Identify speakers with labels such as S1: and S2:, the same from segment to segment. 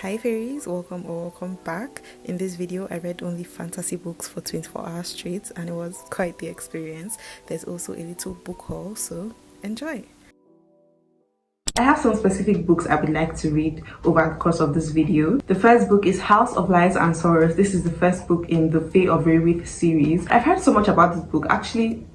S1: Hi fairies, welcome or welcome back. In this video I read only fantasy books for 24 hours straight and it was quite the experience. There's also a little book haul, so enjoy. I have some specific books I would like to read over the course of this video. The first book is House of Lies and Sorrows. This is the first book in the Fae of Rarith series. I've heard so much about this book, actually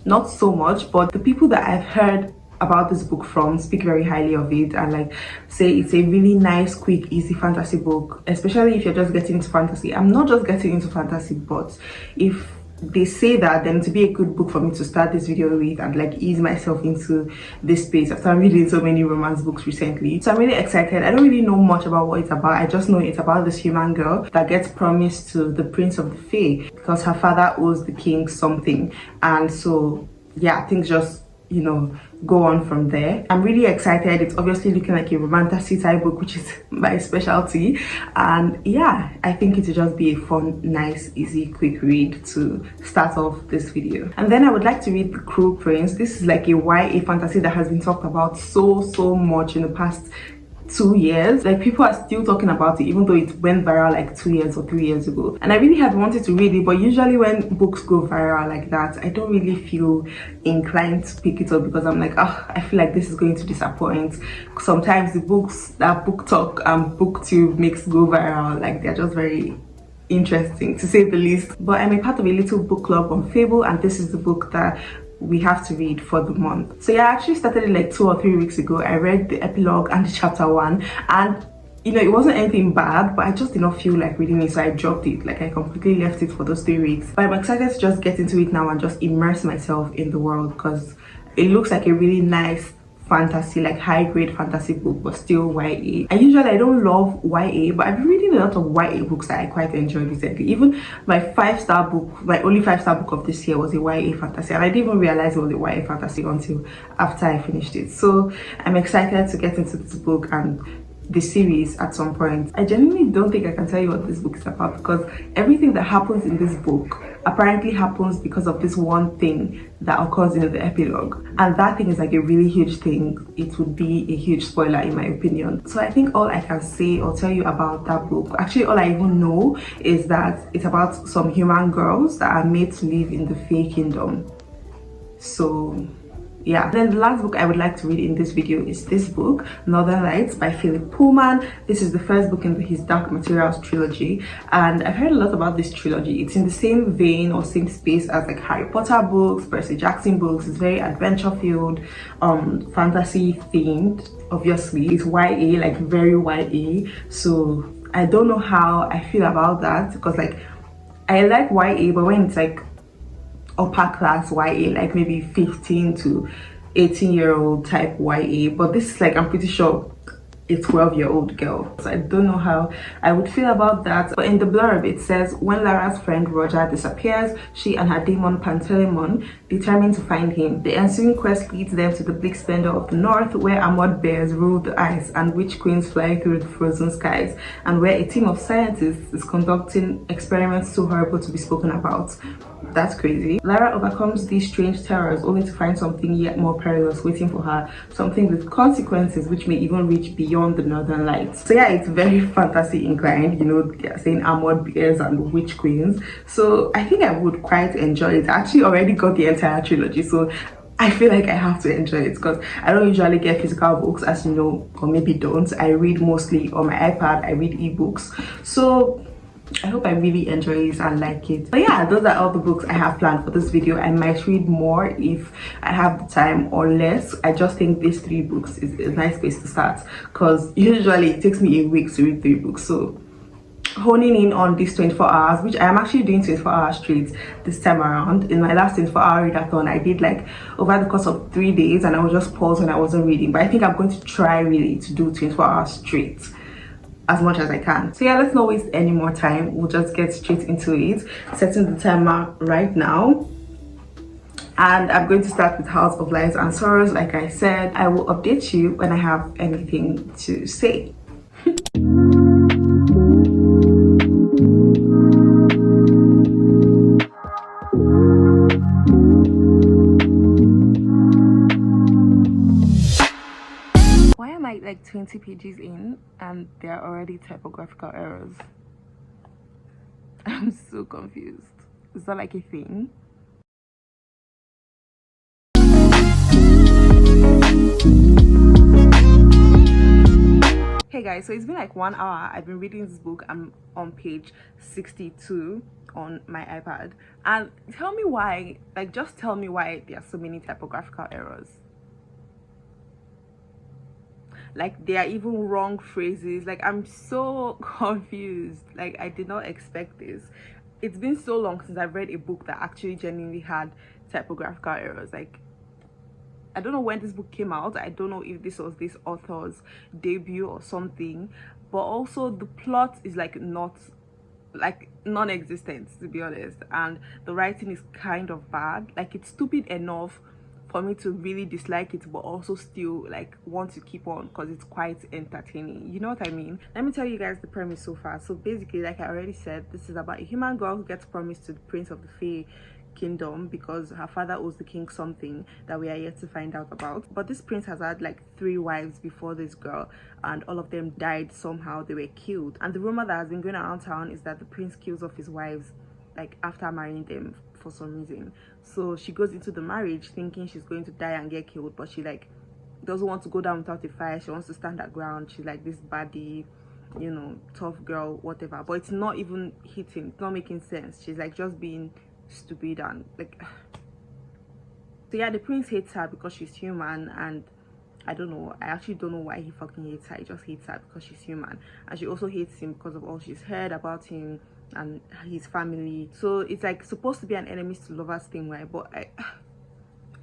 S1: not so much, but the people that I've heard about this book from speak very highly of it and like say it's a really nice, quick, easy fantasy book, especially if you're just getting into fantasy. I'm not just getting into fantasy, but if they say that, then to be a good book for me to start this video with and like ease myself into this space after reading so many romance books recently. So I'm really excited. I don't really know much about what it's about. I just know it's about this human girl that gets promised to the prince of the Fae because her father owes the king something, and so yeah, things just, you know, go on from there. I'm really excited. It's obviously looking like a romantic type book, which is my specialty, and yeah, I think it will just be a fun, nice, easy, quick read to start off this video. And then I would like to read The Cruel Prince. This is like a YA fantasy that has been talked about so much in the past 2 years. Like, people are still talking about it even though it went viral like 2 years or 3 years ago, and I really had wanted to read it, but usually when books go viral like that, I don't really feel inclined to pick it up because I'm like, oh, I feel like this is going to disappoint. Sometimes the books that BookTok and BookTube makes go viral, like, they're just very interesting to say the least. But I'm a part of a little book club on Fable, and this is the book that we have to read for the month. So yeah, I actually started it like 2 or 3 weeks ago. I read the epilogue and the chapter 1, and you know, it wasn't anything bad, but I just did not feel like reading it, so I dropped it. Like, I completely left it for those 3 weeks. But I'm excited to just get into it now and just immerse myself in the world because it looks like a really nice fantasy, like high-grade fantasy book, but still YA. I don't love YA, but I've been reading a lot of YA books that I quite enjoyed recently. Even my 5-star book, my only 5-star book of this year was a YA fantasy, and I didn't even realize it was a YA fantasy until after I finished it. So I'm excited to get into this book and the series at some point. I genuinely don't think I can tell you what this book is about because everything that happens in this book apparently happens because of this one thing that occurs in the epilogue, and that thing is like a really huge thing. It would be a huge spoiler in my opinion. So I think all I can say or tell you about that book, actually all I even know, is that it's about some human girls that are made to live in the Fae Kingdom. So yeah. Then the last book I would like to read in this video is this book, Northern Lights by Philip Pullman. This is the first book in his Dark Materials trilogy, and I've heard a lot about this trilogy. It's in the same vein or same space as like Harry Potter books, Percy Jackson books. It's very adventure filled, fantasy themed. Obviously it's YA, like very YA, so I don't know how I feel about that because like I like YA, but when it's like upper class YA, like maybe 15 to 18-year-old type YA, but this is like, I'm pretty sure, a 12-year-old girl. So I don't know how I would feel about that. But in the blurb it says, when Lara's friend Roger disappears, she and her demon Pantelimon determine to find him. The ensuing quest leads them to the bleak splendor of the north, where armored bears rule the ice and witch queens fly through the frozen skies, and where a team of scientists is conducting experiments too horrible to be spoken about. That's crazy. Lara overcomes these strange terrors only to find something yet more perilous waiting for her, something with consequences which may even reach beyond the Northern Lights. So yeah, it's very fantasy inclined, you know, they're saying armored bears and witch queens, so I think I would quite enjoy it. I actually already got the entire trilogy, so I feel like I have to enjoy it because I don't usually get physical books, as you know, or maybe don't. I read mostly on my iPad. I read ebooks, so I hope I really enjoy it and like it. But yeah, those are all the books I have planned for this video. I might read more if I have the time or less. I just think these 3 books is a nice place to start because usually it takes me a week to read 3 books. So honing in on these 24 hours, which I am actually doing 24 hours straight this time around. In my last 24-hour readathon, I did like over the course of 3 days, and I would just pause when I wasn't reading. But I think I'm going to try really to do 24 hours straight as much as I can. So yeah, let's not waste any more time. We'll just get straight into it. Setting the timer right now, and I'm going to start with House of Lies and Sorrows. Like I said, I will update you when I have anything to say. Why am I like 20 pages in and and there are already typographical errors. I'm so confused. Is that like a thing? Hey guys, so it's been like 1 hour. I've been reading this book. I'm on page 62 on my iPad, and tell me why, like, just tell me why there are so many typographical errors. Like, there are even wrong phrases. Like, I'm so confused. Like, I did not expect this. It's been so long since I've read a book that actually genuinely had typographical errors. Like, I don't know when this book came out. I don't know if this was this author's debut or something, but also the plot is like not, like, non-existent, to be honest, and the writing is kind of bad. Like, it's stupid enough for me to really dislike it, but also still like want to keep on because it's quite entertaining. You know what I mean? Let me tell you guys the premise so far. So basically, like I already said, this is about a human girl who gets promised to the prince of the Fae kingdom because her father owes the king something that we are yet to find out about. But this prince has had like 3 wives before this girl, and all of them died somehow. They were killed, and the rumor that has been going around town is that the prince kills off his wives like after marrying them for some reason. So she goes into the marriage thinking she's going to die and get killed, but she like doesn't want to go down without a fight. She wants to stand her ground. She's like this baddie, you know, tough girl, whatever. But it's not even hitting, it's not making sense. She's like just being stupid and like so yeah, the prince hates her because she's human, and I don't know, I actually don't know why he fucking hates her. He just hates her because she's human, and she also hates him because of all she's heard about him and his family. So it's like supposed to be an enemies to lovers thing, right? But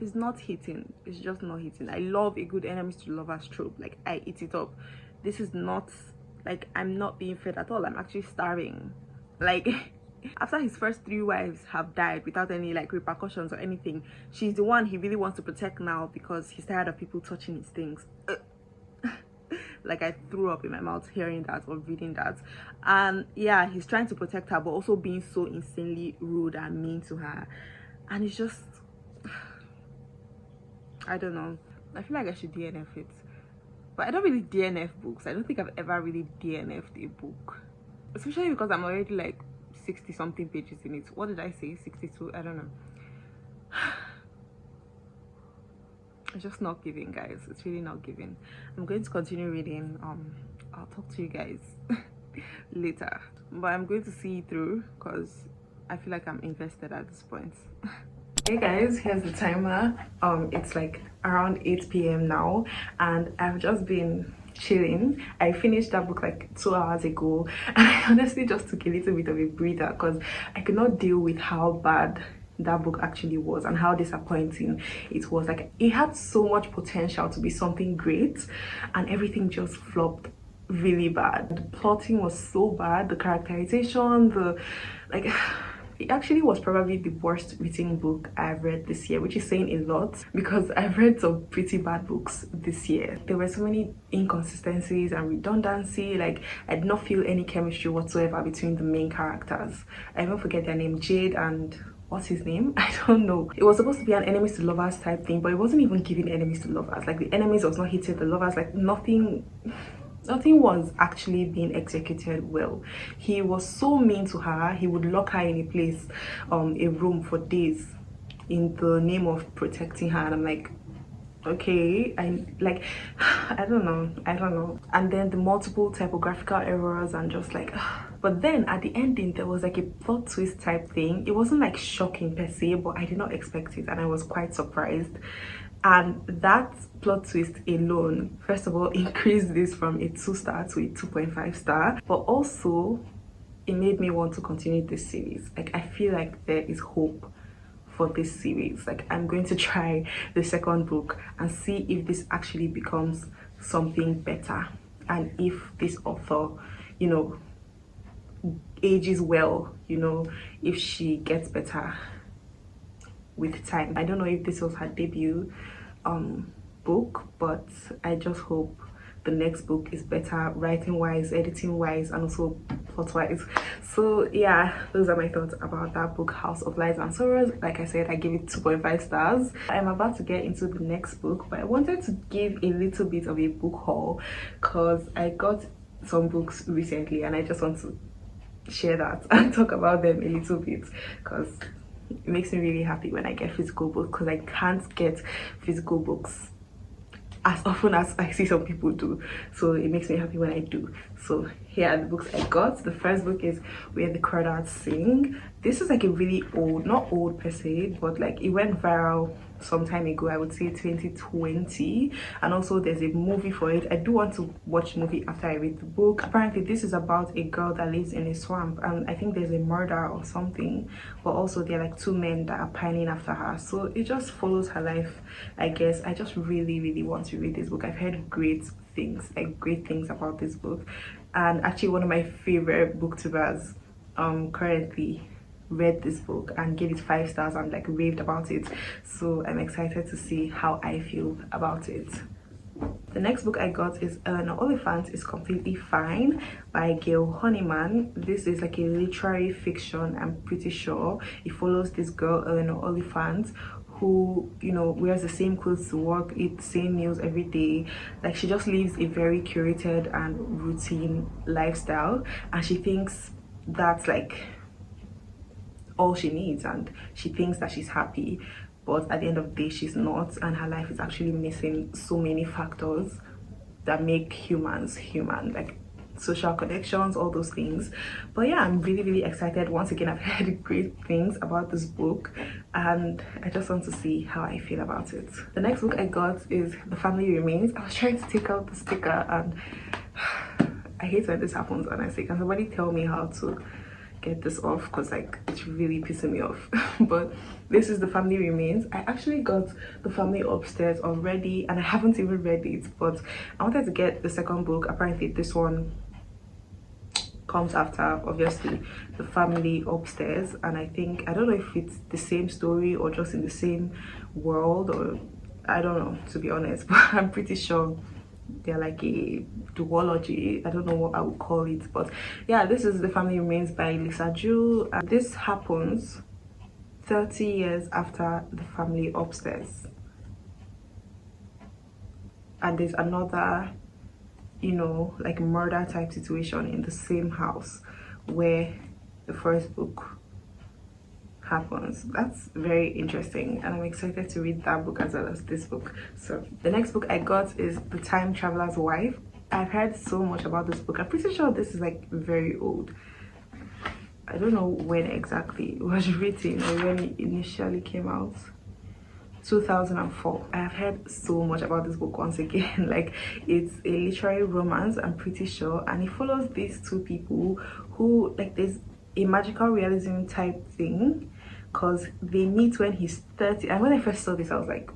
S1: it's not hitting. It's just not hitting. I love a good enemies to lovers trope. Like, I eat it up. This is not, like, I'm not being fed at all. I'm actually starving. Like, after his first 3 wives have died without any like repercussions or anything, she's the one he really wants to protect now because he's tired of people touching his things. Like, I threw up in my mouth hearing that or reading that. And yeah, he's trying to protect her but also being so insanely rude and mean to her, and it's just I don't know. I feel like I should DNF it, but I don't really DNF books. I don't think I've ever really DNF'd a book, especially because I'm already like 60 something pages in it. What did I say? 62? I don't know. It's just not giving, guys. It's really not giving. I'm going to continue reading. I'll talk to you guys later, but I'm going to see it through because I feel like I'm invested at this point. Hey guys, here's the timer. It's like around 8 p.m. now, and I've just been chilling. I finished that book like 2 hours ago, and I honestly just took a little bit of a breather because I could not deal with how bad that book actually was and how disappointing it was. Like, it had so much potential to be something great, and everything just flopped really bad. The plotting was so bad, the characterization, the like it actually was probably the worst written book I've read this year, which is saying a lot because I've read some pretty bad books this year. There were so many inconsistencies and redundancy. Like, I did not feel any chemistry whatsoever between the main characters. I even forget their name, Jade and what's his name? I don't know. It was supposed to be an enemies to lovers type thing, but it wasn't even giving enemies to lovers. Like, the enemies was not hitting the lovers. Like, nothing was actually being executed well. He was so mean to her. He would lock her in a place, a room for days in the name of protecting her, and I'm like, okay, I don't know. And then the multiple typographical errors and just like but then at the ending there was like a plot twist type thing. It wasn't like shocking per se, but I did not expect it and I was quite surprised. And that plot twist alone, first of all, increased this from a 2-star to a 2.5 star, but also it made me want to continue this series. Like, I feel like there is hope for this series. Like, I'm going to try the second book and see if this actually becomes something better, and if this author, you know, ages well, you know, if she gets better with time. I don't know if this was her debut book, but I just hope the next book is better, writing wise, editing wise, and also plot wise. So yeah, those are my thoughts about that book, House of Lies and Sorrows. Like I said, I give it 2.5 stars. I'm about to get into the next book, but I wanted to give a little bit of a book haul because I got some books recently, and I just want to share that and talk about them a little bit, because it makes me really happy when I get physical books, because I can't get physical books as often as I see some people do. So it makes me happy when I do. So here are the books I got. The first book is Where the Crawdads Sing. This is like a really old, not old per se, but like it went viral some time ago, I would say 2020, and also there's a movie for it. I do want to watch the movie after I read the book. Apparently this is about a girl that lives in a swamp, and I think there's a murder or something, but also there are like two men that are pining after her, so it just follows her life, I guess. I just really want to read this book. I've heard great things, like great things about this book, and actually one of my favorite booktubers currently read this book and gave it 5 stars and like raved about it, so I'm excited to see how I feel about it. The next book I got is Eleanor Oliphant is Completely Fine by Gail Honeyman. This is like a literary fiction, I'm pretty sure. It follows this girl Eleanor Oliphant who, you know, wears the same clothes to work, eats the same meals every day. Like she just lives a very curated and routine lifestyle, and she thinks that's like all she needs, and she thinks that she's happy, but at the end of the day she's not, and her life is actually missing so many factors that make humans human, like social connections, all those things. But yeah, I'm really excited. Once again, I've heard great things about this book, and I just want to see how I feel about it. The next book I got is The Family Remains. I was trying to take out the sticker, and I hate when this happens, honestly. Can somebody tell me how to get this off, because like it's really pissing me off. But this is The Family Remains. I actually got The Family Upstairs already, and I haven't even read it, but I wanted to get the second book. Apparently this one comes after, obviously, The Family Upstairs, and I think, I don't know if it's the same story or just in the same world, or I don't know, to be honest, but I'm pretty sure they're like a duology. I don't know what I would call it, but yeah, this is The Family Remains by Lisa Ju, and this happens 30 years after The Family Upstairs, and there's another, you know, like murder type situation in the same house where the first book happens. That's very interesting, and I'm excited to read that book as well as this book. So the next book I got is The Time Traveler's Wife. I've heard so much about this book. I'm pretty sure this is like very old. I don't know when exactly it was written or when it initially came out. 2004. I have heard so much about this book. Once again, like it's a literary romance, I'm pretty sure, and it follows these two people who, like, there's a magical realism type thing, because they meet when he's 30. And when I first saw this, I was like,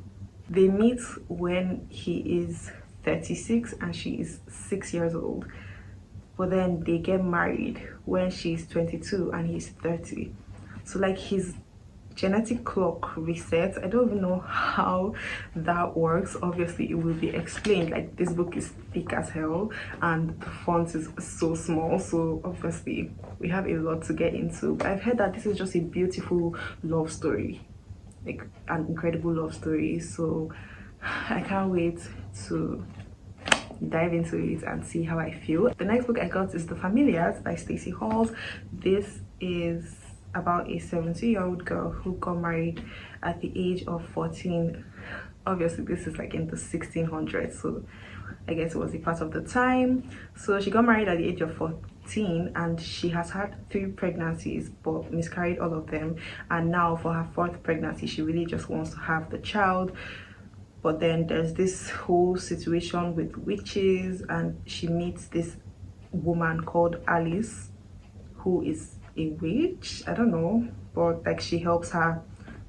S1: they meet when he is 36 and she is 6 years old, but then they get married when she's 22 and he's 30. So like his genetic clock resets. I don't even know how that works. Obviously it will be explained. Like this book is thick as hell and the font is so small, so obviously we have a lot to get into. But I've heard that this is just a beautiful love story, like an incredible love story, so I can't wait to dive into it and see how I feel. The next book I got is The Familiars by Stacey Halls. This is about a 70-year-old girl who got married at the age of 14. Obviously this is like in the 1600s, so I guess it was a part of the time. So she got married at the age of 14 and she has had 3 pregnancies but miscarried all of them, and now for her 4th pregnancy she really just wants to have the child. But then there's this whole situation with witches, and she meets this woman called Alice who is a witch. I don't know, but like she helps her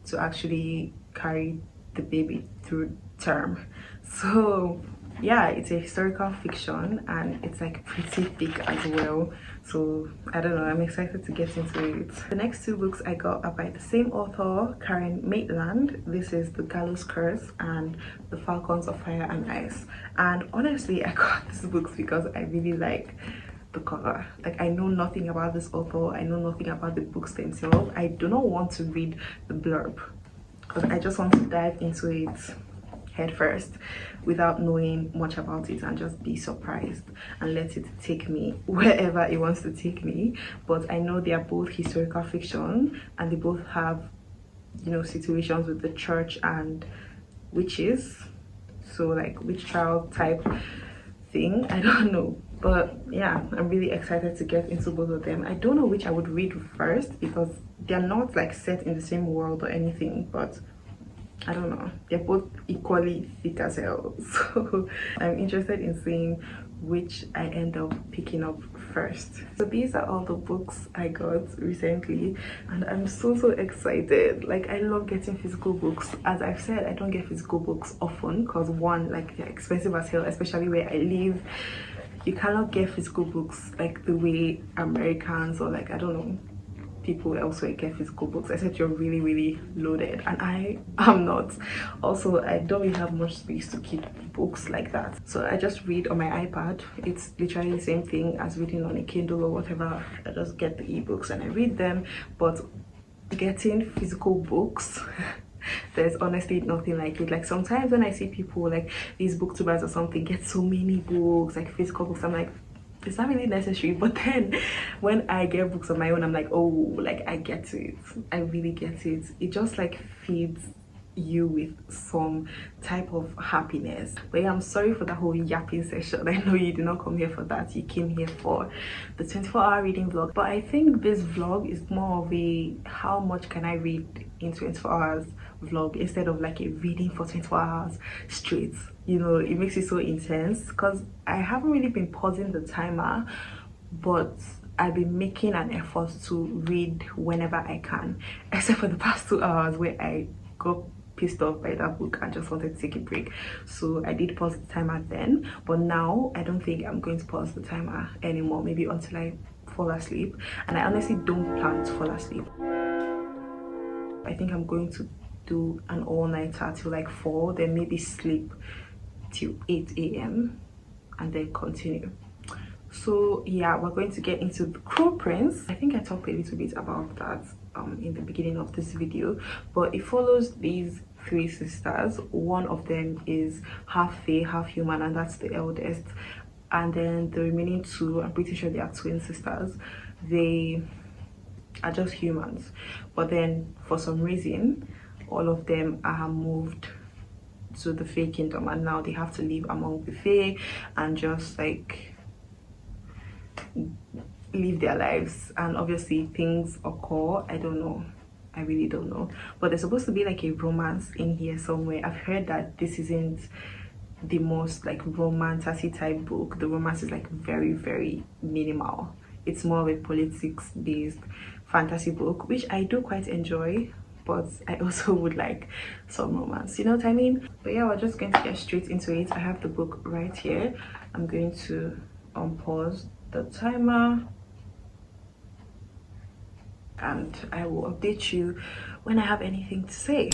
S1: to actually carry the baby through term. So yeah, it's a historical fiction and it's like pretty thick as well, so I don't know, I'm excited to get into it. The next 2 books I got are by the same author, Karen Maitland. This is The Gallows Curse and The Falcons of Fire and Ice, and honestly I got these books because I really like the cover. Like I know nothing about this author, I know nothing about the books themselves. I do not want to read the blurb because I just want to dive into it head first without knowing much about it and just be surprised and let it take me wherever it wants to take me. But I know they are both historical fiction and they both have, you know, situations with the church and witches, so like witch trial type thing. I don't know, but yeah, I'm really excited to get into both of them. I don't know which I would read first because they're not like set in the same world or anything, but I don't know, they're both equally thick as hell. So I'm interested in seeing which I end up picking up first. So these are all the books I got recently and I'm so excited. Like, I love getting physical books. As I've said, I don't get physical books often because one, like, they're expensive as hell, especially where I live. You cannot get physical books like the way Americans or like, I don't know, people elsewhere get physical books, except you're really loaded, and I am not. Also, I don't really have much space to keep books like that, so I just read on my iPad. It's literally the same thing as reading on a Kindle or whatever. I just get the ebooks and I read them. But getting physical books, there's honestly nothing like it. Like, sometimes when I see people like these booktubers or something get so many books, like physical books, I'm like, it's not really necessary. But then when I get books on my own, I'm like, oh, like, I get it. I really get it. It just like feeds you with some type of happiness. But yeah, I'm sorry for the whole yapping session. I know you did not come here for that. You came here for the 24-hour reading vlog. But I think this vlog is more of a how much can I read in 24 hours vlog, instead of like a reading for 24 hours straight. You know, it makes it so intense because I haven't really been pausing the timer, but I've been making an effort to read whenever I can, except for the past 2 hours where I got pissed off by that book and just wanted to take a break. So I did pause the timer then, but now I don't think I'm going to pause the timer anymore, maybe until I fall asleep. And I honestly don't plan to fall asleep. I think I'm going to do an all-nighter till like 4, then maybe sleep till 8 a.m. and then continue. So yeah, we're going to get into The Cruel Prince. I think I talked a little bit about that in the beginning of this video, but it follows these 3 sisters. One of them is half fae, half human, and that's the eldest. And then the remaining 2, I'm pretty sure they are twin sisters. They are just humans, but then for some reason all of them are moved to the Fae kingdom, and now they have to live among the Fae and just like live their lives. And obviously things occur. I don't know, I really don't know, but there's supposed to be like a romance in here somewhere. I've heard that this isn't the most like romantasy type book. The romance is like very minimal. It's more of a politics based fantasy book, which I do quite enjoy, but I also would like some romance, you know what I mean? But yeah, we're just going to get straight into it. I have the book right here. I'm going to unpause the timer and I will update you when I have anything to say.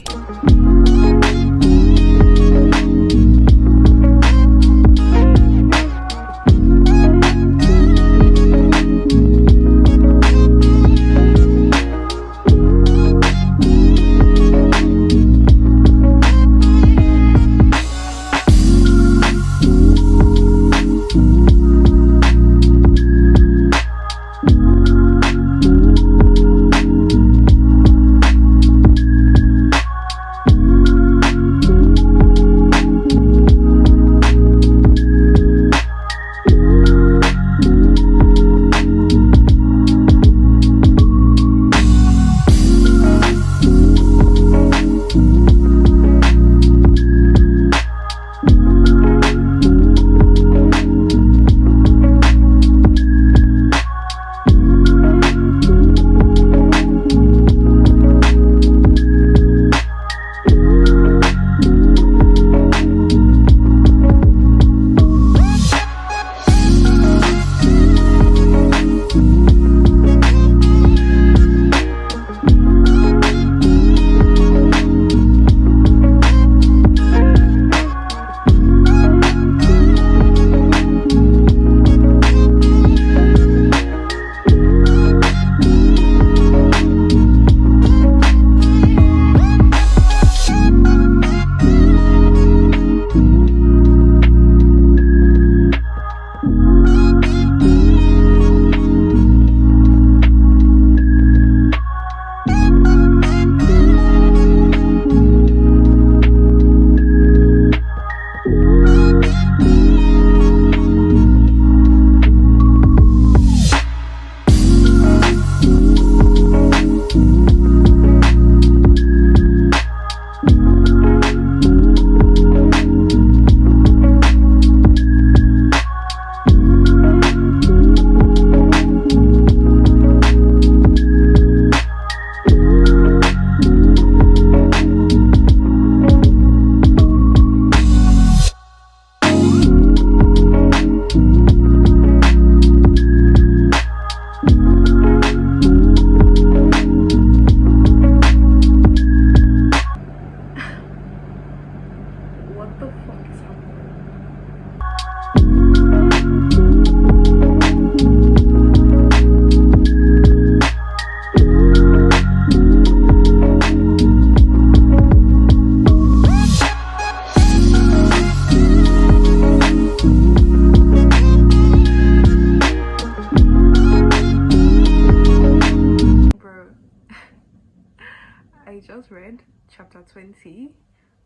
S1: just read chapter 20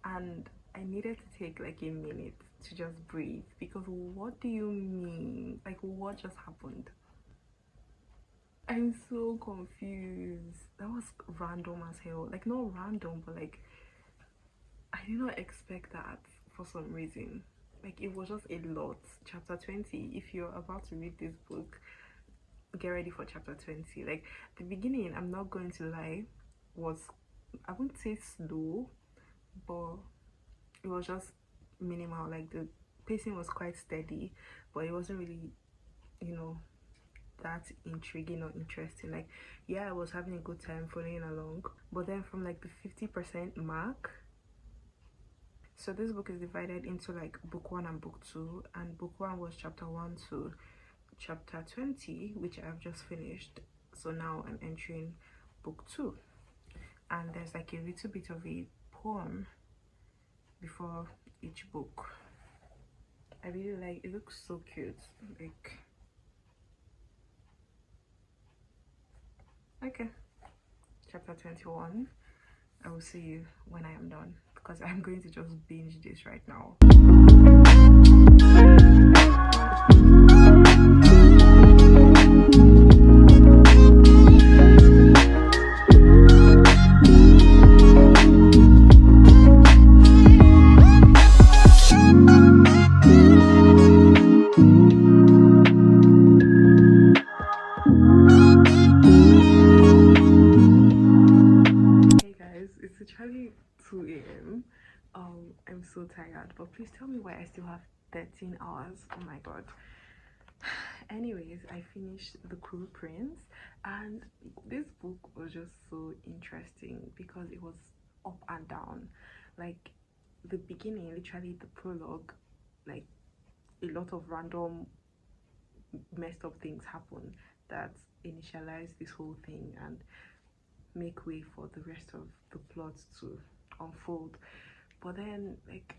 S1: and I needed to take like a minute to just breathe, because what do you mean? Like, what just happened? I'm so confused. That was random as hell. Like, not random, but like, I did not expect that for some reason. Like, it was just a lot. Chapter 20, if you're about to read this book, get ready for chapter 20. Like, the beginning, I'm not going to lie, was, I wouldn't say slow, but it was just minimal. Like, the pacing was quite steady, but it wasn't really, you know, that intriguing or interesting. Like, yeah, I was having a good time following along, but then from like the 50% mark, so this book is divided into like book 1 and book 2, and book 1 was chapter 1 to chapter 20, which I've just finished. So now I'm entering book 2, and there's like a little bit of a poem before each book. I really like it. Looks so cute. Like, okay, chapter 21. I will see you when I am done, because I'm going to just binge this right now. It's literally 2 a.m. I'm so tired, but please tell me why I still have 13 hours. Oh my god. Anyways, I finished The Cruel Prince, and this book was just so interesting because it was up and down. Like, the beginning, literally the prologue, like a lot of random messed up things happen that initialize this whole thing and make way for the rest of the plot to unfold. But then, like,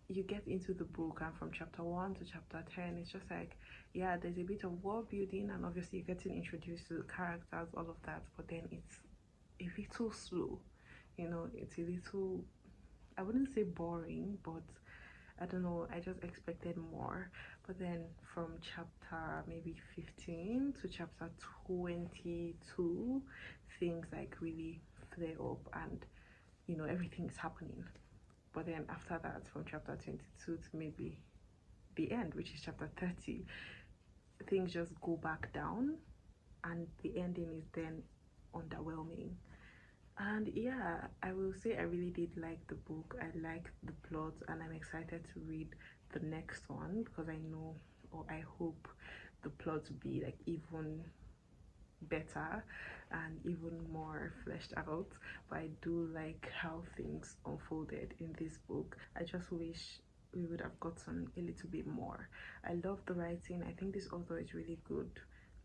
S1: you get into the book, and from chapter 1 to chapter 10, it's just like, yeah, there's a bit of world building, and obviously you're getting introduced to the characters, all of that, but then it's a little slow, you know. It's a little, I wouldn't say boring, but I don't know, I just expected more. But then from chapter maybe 15 to chapter 22, things like really flare up, and you know, everything's happening. But then after that, from chapter 22 to maybe the end, which is chapter 30, things just go back down, and the ending is then underwhelming. And yeah, I will say I really did like the book. I like the plot, and I'm excited to read the next one, because I know, or I hope, the plot to be like even better and even more fleshed out. But I do like how things unfolded in this book. I just wish we would have gotten a little bit more. I love the writing. I think this author is really good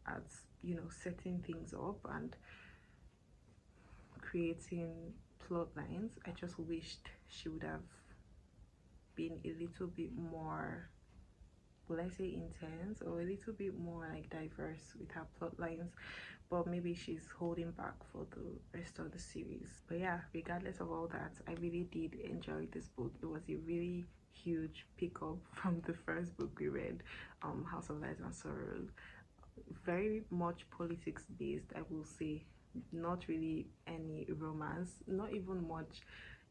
S1: at, you know, setting things up and creating plot lines. I just wished she would have been a little bit more, will I say intense, or a little bit more like diverse with her plot lines, but maybe she's holding back for the rest of the series. But yeah, regardless of all that, I really did enjoy this book. It was a really huge pickup from the first book we read, House of Lies and Sorrow. Very much politics based, I will say. Not really any romance, not even much,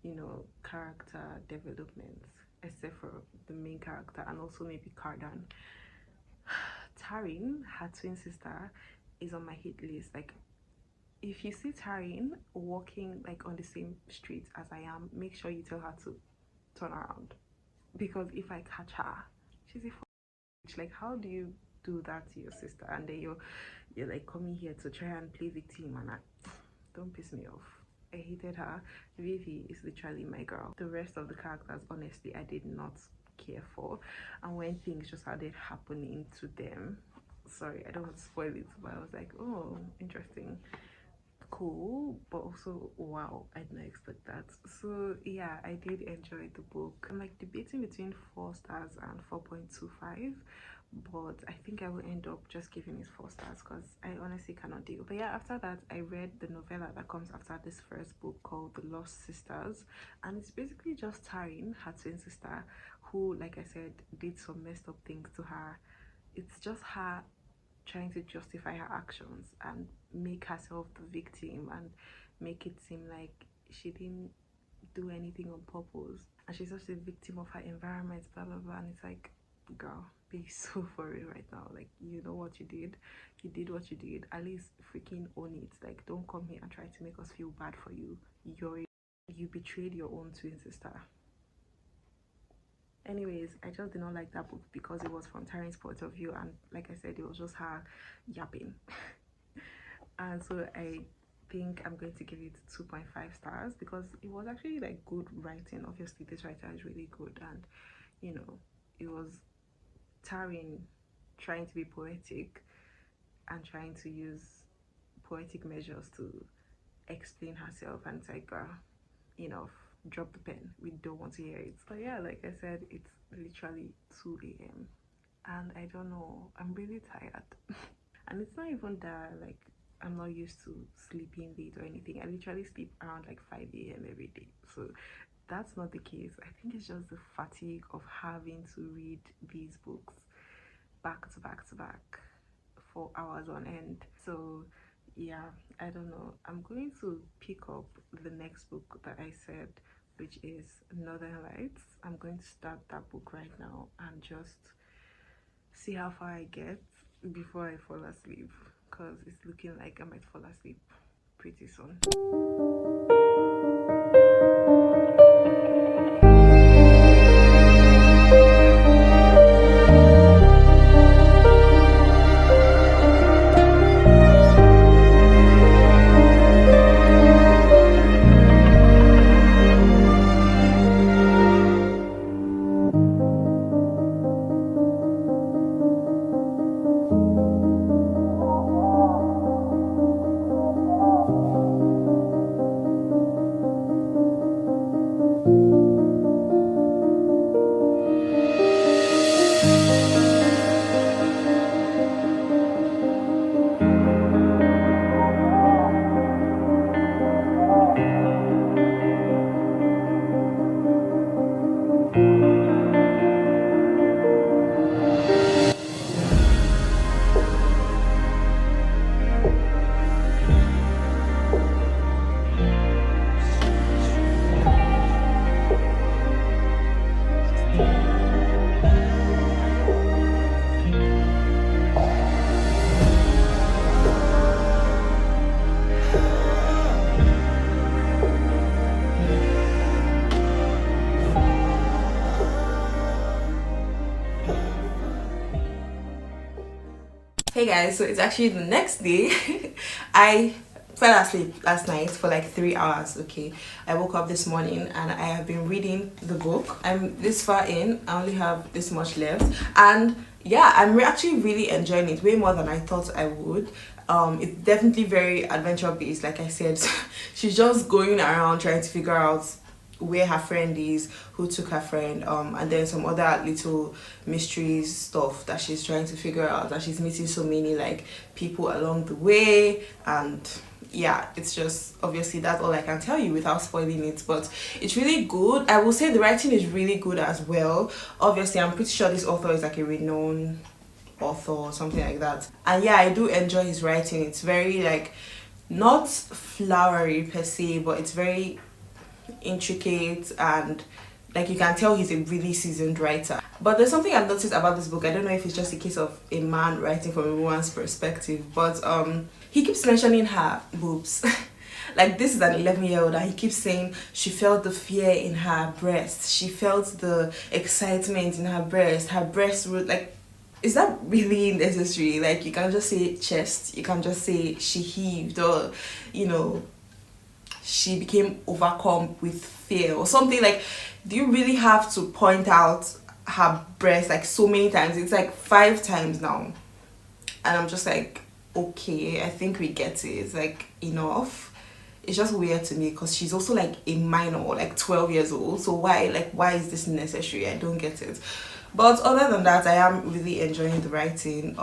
S1: you know, character development, except for the main character and also maybe Cardan. Taryn, her twin sister, is on my hit list. Like, if you see Taryn walking like on the same street as I am, make sure you tell her to turn around, because if I catch her, she's a bitch. Like, how do you do that to your sister, and then you're like coming here to try and play victim? And don't piss me off. I hated her. Vivi is literally my girl. The rest of the characters, honestly, I did not care for. And when things just started happening to them, sorry, I don't want to spoil it, but I was like, oh, interesting, cool, but also wow, I did not expect that. So yeah, I did enjoy the book. I'm like debating between 4 stars and 4.25, but I think I will end up just giving it 4 stars because I honestly cannot deal. But yeah, after that I read the novella that comes after this first book called The Lost Sisters, and it's basically just Taryn, her twin sister, who, like I said, did some messed up things to her. It's just her trying to justify her actions and make herself the victim and make it seem like she didn't do anything on purpose and she's just a victim of her environment, blah blah blah. And it's like, girl, be so for real right now. Like, you know what you did, what you did, at least freaking own it. Like, don't come here and try to make us feel bad for you. You betrayed your own twin sister. Anyways, I just did not like that book because it was from Taryn's point of view, and like I said, it was just her yapping. And so I think I'm going to give it 2.5 stars because it was actually like good writing. Obviously this writer is really good, and you know, it was Taryn trying to be poetic and trying to use poetic measures to explain herself, and it's like, enough, drop the pen, we don't want to hear it. But yeah, like I said, it's literally 2 a.m. and I don't know, I'm really tired. And it's not even that like I'm not used to sleeping late or anything. I literally sleep around like 5 a.m. every day, so that's not the case. I think it's just the fatigue of having to read these books back to back to back for hours on end. So yeah, I don't know, I'm going to pick up the next book that I said, which is Northern Lights. I'm going to start that book right now and just see how far I get before I fall asleep, because it's looking like I might fall asleep pretty soon. Hey guys, so it's actually the next day. I fell asleep last night for like 3 hours. Okay, I woke up this morning and I have been reading the book. I'm this far in, I only have this much left, and yeah, I'm actually really enjoying it way more than I thought I would. It's definitely very adventure based. Like I said, she's just going around trying to figure out where her friend is, who took her friend, and then some other little mysteries stuff that she's trying to figure out, that she's meeting so many like people along the way. And yeah, it's just, obviously that's all I can tell you without spoiling it, but it's really good. I will say the writing is really good as well. Obviously I'm pretty sure this author is like a renowned author or something like that, and yeah, I do enjoy his writing. It's very like not flowery per se, but it's very intricate, and like you can tell he's a really seasoned writer. But there's something I've noticed about this book. I don't know if it's just a case of a man writing from a woman's perspective, but he keeps mentioning her boobs. Like, this is an 11-year-old and he keeps saying she felt the fear in her breast, she felt the excitement in her breast would like, is that really necessary? Like, you can just say chest, you can just say she heaved, or you know, she became overcome with fear or something. Like, do you really have to point out her breast like so many times? It's like 5 times now, and I'm just like, okay, I think we get it. It's like enough. It's just weird to me because she's also like a minor, like 12 years old. So why is this necessary? I don't get it. But other than that, I am really enjoying the writing.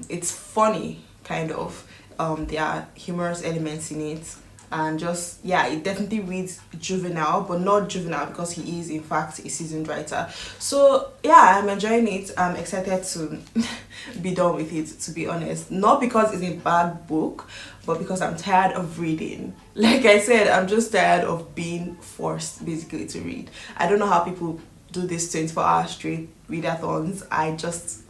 S1: It's funny, kind of. There are humorous elements in it, and just yeah, it definitely reads juvenile, but not juvenile because he is in fact a seasoned writer. So yeah, I'm enjoying it. I'm excited to be done with it, to be honest. Not because it's a bad book, but because I'm tired of reading. Like I said, I'm just tired of being forced basically to read. I don't know how people do this 24-hour straight readathons. I just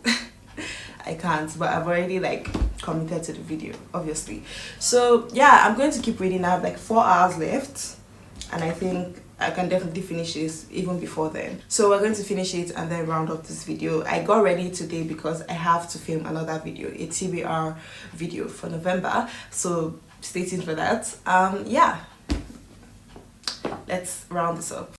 S1: I can't, but I've already like committed to the video, obviously. So yeah, I'm going to keep reading. I have like 4 hours left, and I think I can definitely finish this even before then. So we're going to finish it and then round up this video. I got ready today because I have to film another video, a TBR video for November. So stay tuned for that. Yeah, let's round this up.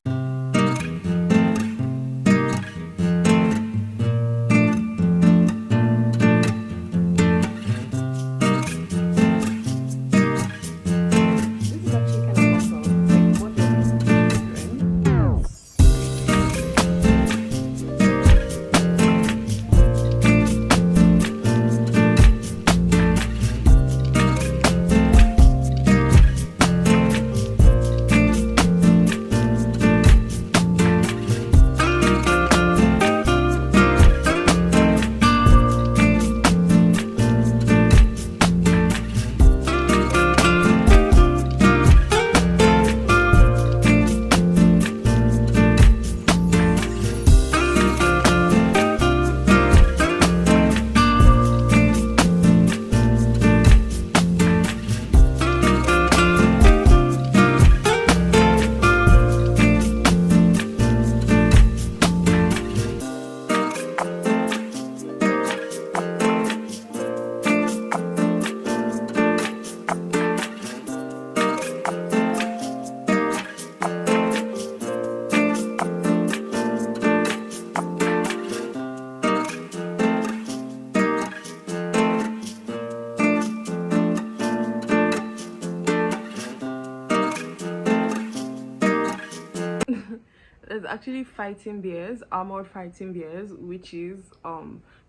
S1: There's actually fighting bears, armored fighting bears, witches,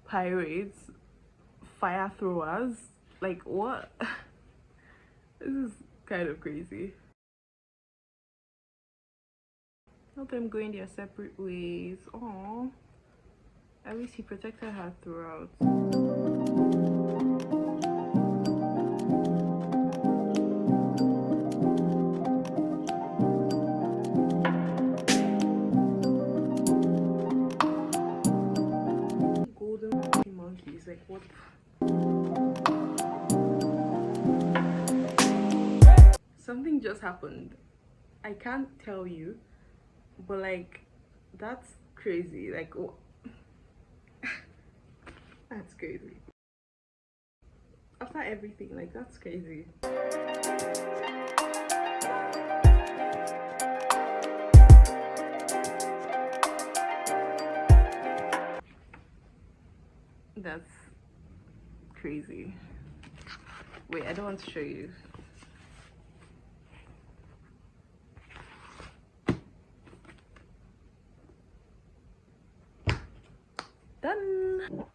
S1: pirates, fire throwers. Like what? This is kind of crazy. Help them going their separate ways. Oh, at least he protected her throughout. Monkeys, like what? Something just happened. I can't tell you, but like that's crazy. Like oh, that's crazy. After everything, like that's crazy. That's crazy. Wait, I don't want to show you. Done.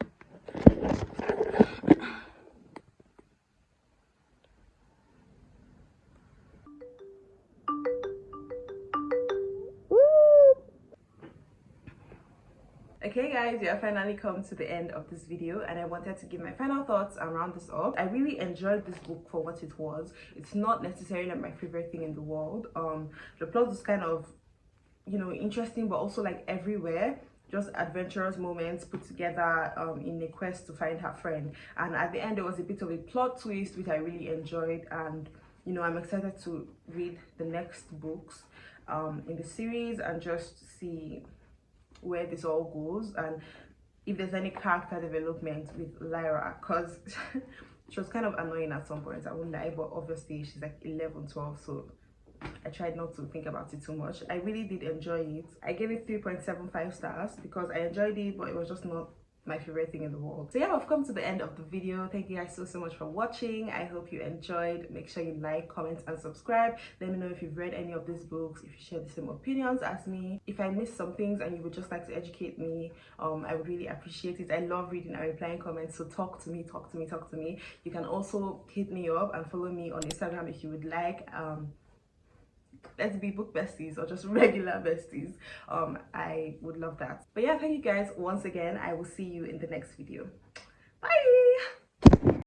S1: Okay guys, we have finally come to the end of this video, and I wanted to give my final thoughts and round this up. I really enjoyed this book for what it was. It's not necessarily my favorite thing in the world. The plot was kind of, you know, interesting, but also like everywhere, just adventurous moments put together in a quest to find her friend. And at the end there was a bit of a plot twist which I really enjoyed, and you know, I'm excited to read the next books in the series and just see where this all goes, and if there's any character development with Lyra, because she was kind of annoying at some points, I won't lie, but obviously she's like 11, 12, so I tried not to think about it too much. I really did enjoy it. I gave it 3.75 stars because I enjoyed it, but it was just not my favorite thing in the world. So yeah, I've come to the end of the video. Thank you guys so much for watching. I hope you enjoyed. Make sure you like, comment, and subscribe. Let me know if you've read any of these books, if you share the same opinions as me. If I missed some things and you would just like to educate me, I would really appreciate it. I love reading and replying comments, so talk to me, talk to me, talk to me. You can also hit me up and follow me on Instagram if you would like. Let's be book besties or just regular besties. I would love that. But yeah, thank you guys once again. I will see you in the next video. Bye.